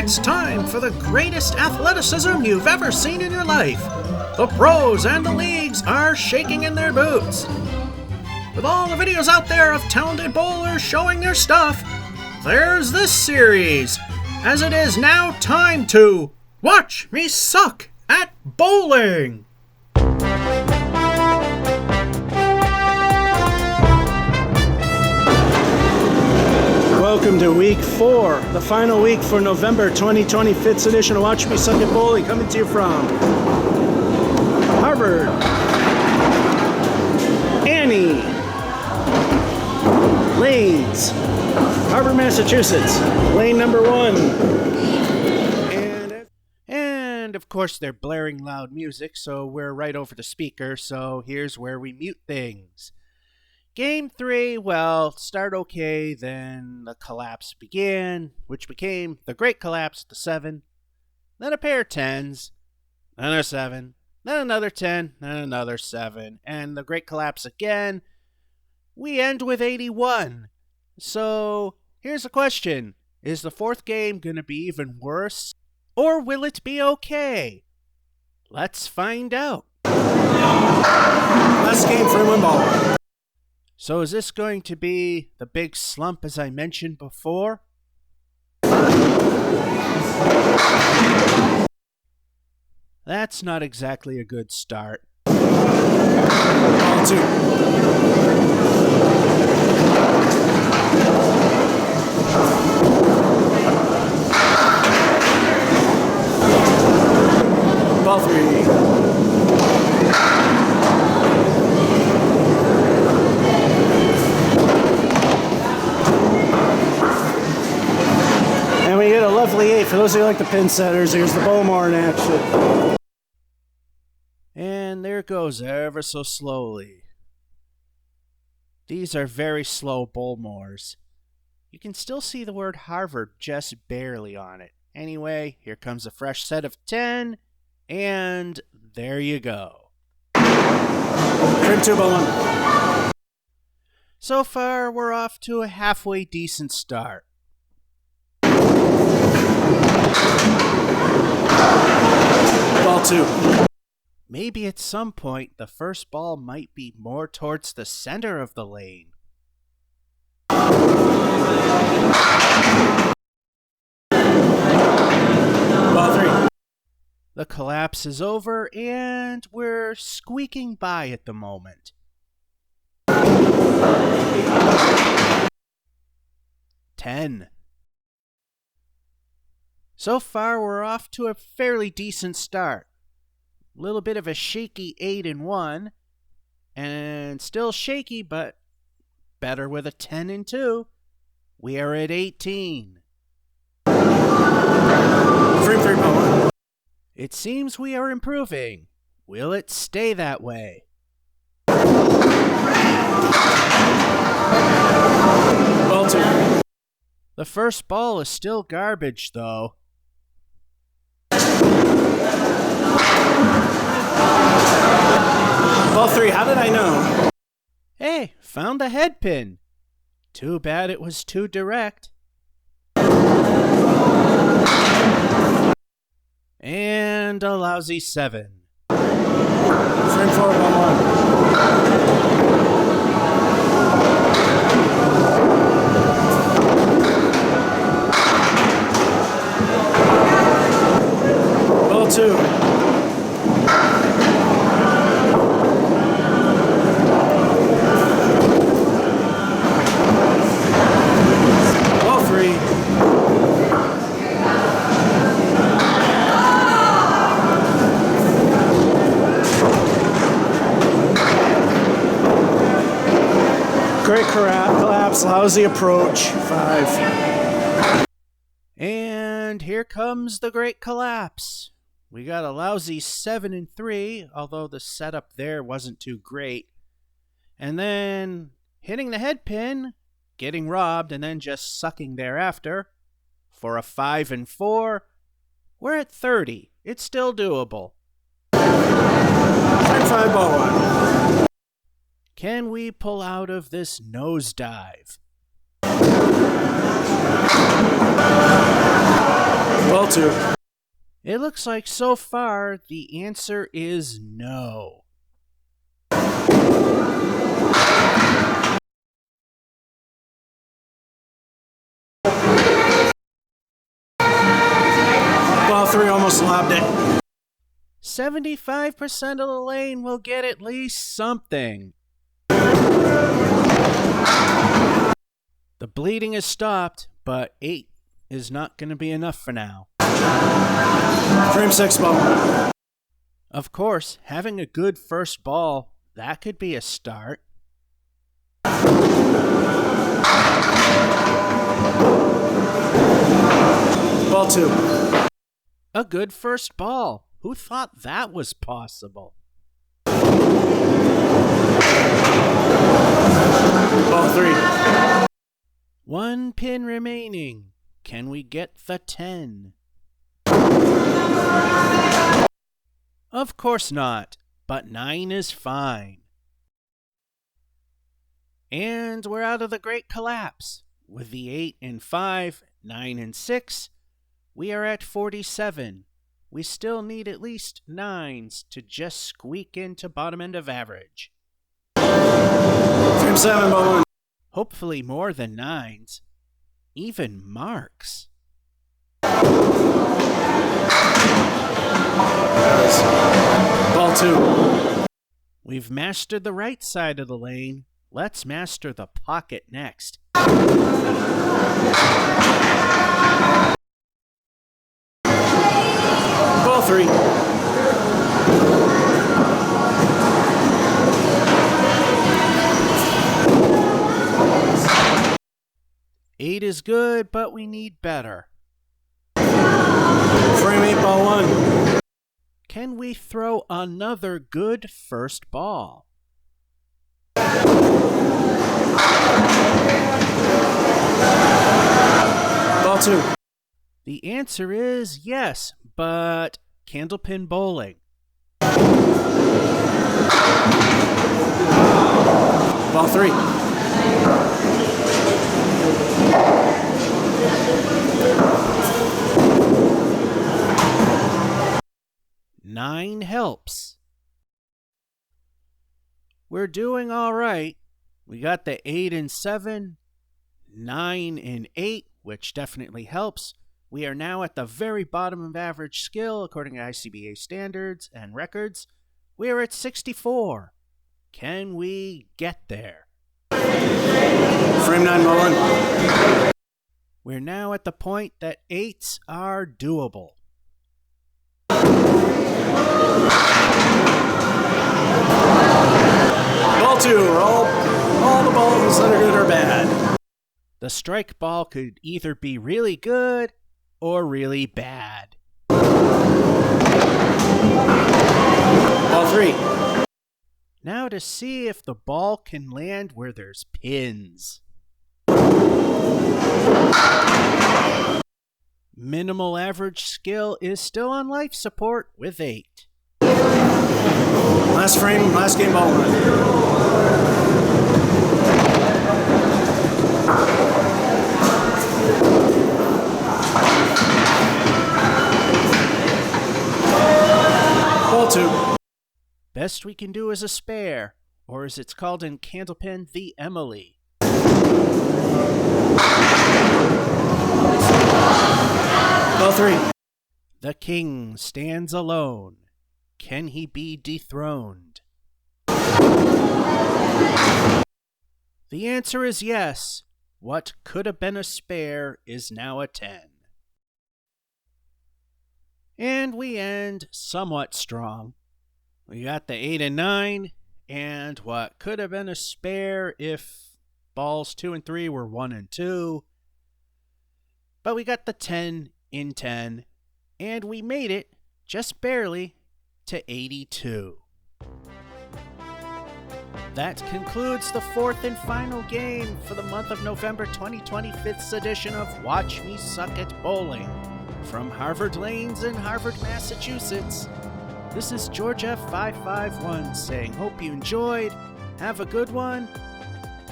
It's time for the greatest athleticism you've ever seen in your life. The pros and the leagues are shaking in their boots. With all the videos out there of talented bowlers showing their stuff, there's this series, as it is now time to watch me suck at bowling. Welcome to week 4, the final week for November 2020, 5th edition of Watch Me Suck at Bowling, coming to you from Harvard, Annie, Lanes, Harvard, Massachusetts, lane number 1. And of course they're blaring loud music, so we're right over the speaker, so here's where we mute things. Game 3, well, start okay, then the collapse began, which became the Great Collapse at the 7, then a pair of 10s, then a 7, then another 10, then another 7, and the Great Collapse again. We end with 81. So, here's a question. Is the 4th game going to be even worse, or will it be okay? Let's find out. Last game for win ball. So is this going to be the big slump as I mentioned before? That's not exactly a good start. Ball 2. Ball 3. And we get a lovely 8. For those who like the pin setters, here's the Bowmore in action. And there it goes ever so slowly. These are very slow Bowmores. You can still see the word Harvard just barely on it. Anyway, here comes a fresh set of 10, and there you go. Frame 2, ball 1. So far, we're off to a halfway decent start. Ball 2. Maybe at some point, the first ball might be more towards the center of the lane. Ball 3. The collapse is over, and we're squeaking by at the moment. 10. So far, we're off to a fairly decent start. A little bit of a shaky 8 and 1, and still shaky, but better with a 10 and 2. We are at 18. Frame 3, ball 1. It seems we are improving. Will it stay that way? Ball 2. The first ball is still garbage, though. Ball 3, how did I know? Hey, found the head pin. Too bad it was too direct. And a lousy 7. Frame 4, ball 1. Ball 2. Ball 3. Great collapse, lousy approach, 5. And here comes the Great Collapse. We got a lousy 7 and 3, although the setup there wasn't too great. And then hitting the head pin, getting robbed, and then just sucking thereafter. For a 5 and 4, we're at 30. It's still doable. Frame 5, ball 1. Can we pull out of this nosedive? Ball 2. It looks like so far the answer is no. Ball 3 almost lobbed it. 75% of the lane will get at least something. The bleeding has stopped, but 8 is not going to be enough for now. Frame 6 ball. Of course, having a good first ball, that could be a start. Ball 2. A good first ball. Who thought that was possible? Ball 3. 1 pin remaining. Can we get the 10? Of course not, but 9 is fine. And we're out of the Great Collapse. With the 8 and 5, 9 and 6, we are at 47. We still need at least 9s to just squeak into bottom end of average. Frame 7 ball 1. Hopefully more than 9s. Even marks. Ball 2. We've mastered the right side of the lane. Let's master the pocket next. Ball 3. Eight is good, but we need better. Frame 8 ball 1. Can we throw another good first ball? Ball 2. The answer is yes, but Candlepin bowling. Ball 3. 9 helps. We're doing all right. We got the 8 and 7, 9 and 8, which definitely helps. We are now at the very bottom of average skill according to ICBA standards and records. We are at 64. Can we get there? Frame 9 ball 1. We're now at the point that 8s are doable. Ball 2. All the balls that are good or bad. The strike ball could either be really good or really bad. Ball 3. Now to see if the ball can land where there's pins. Minimal average skill is still on life support with 8. Last frame, last game ball 1. Ball 2. Best we can do is a spare, or as it's called in Candlepin, the Emily. Ball 3. The king stands alone. Can he be dethroned? The answer is yes. What could have been a spare is now a 10. And we end somewhat strong. We got the 8 and 9, and what could have been a spare if balls 2 and 3 were 1 and 2. But we got the 10 in 10, and we made it, just barely, to 82. That concludes the fourth and final game for the month of November 2020, 5th edition of Watch Me Suck at Bowling. From Harvard Lanes in Harvard, Massachusetts, this is George F551 saying hope you enjoyed, have a good one,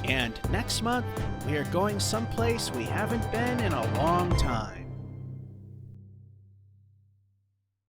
and next month we are going someplace we haven't been in a long time.